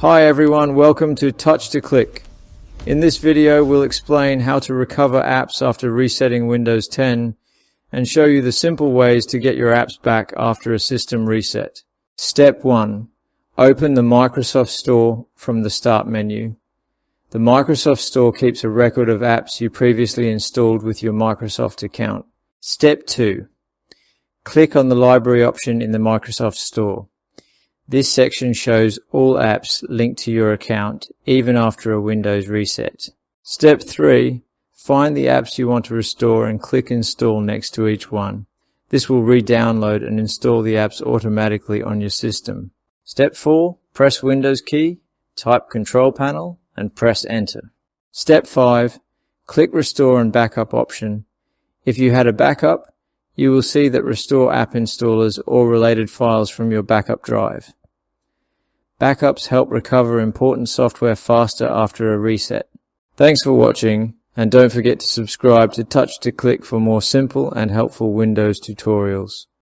Hi everyone, welcome to Touch to Click. In this video we'll explain how to recover apps after resetting Windows 10 and show you the simple ways to get your apps back after a system reset. Step 1. Open the Microsoft Store from the Start menu. The Microsoft Store keeps a record of apps you previously installed with your Microsoft account. Step 2. Click on the Library option in the Microsoft Store. This section shows all apps linked to your account, even after a Windows reset. Step 3. Find the apps you want to restore and click Install next to each one. This will re-download and install the apps automatically on your system. Step 4. Press Windows key, type Control Panel, and press Enter. Step 5. Click Restore and Backup option. If you had a backup, you will see that Restore App Installers or related files from your backup drive. Backups help recover important software faster after a reset. Thanks for watching, and don't forget to subscribe to Touch to Click for more simple and helpful Windows tutorials.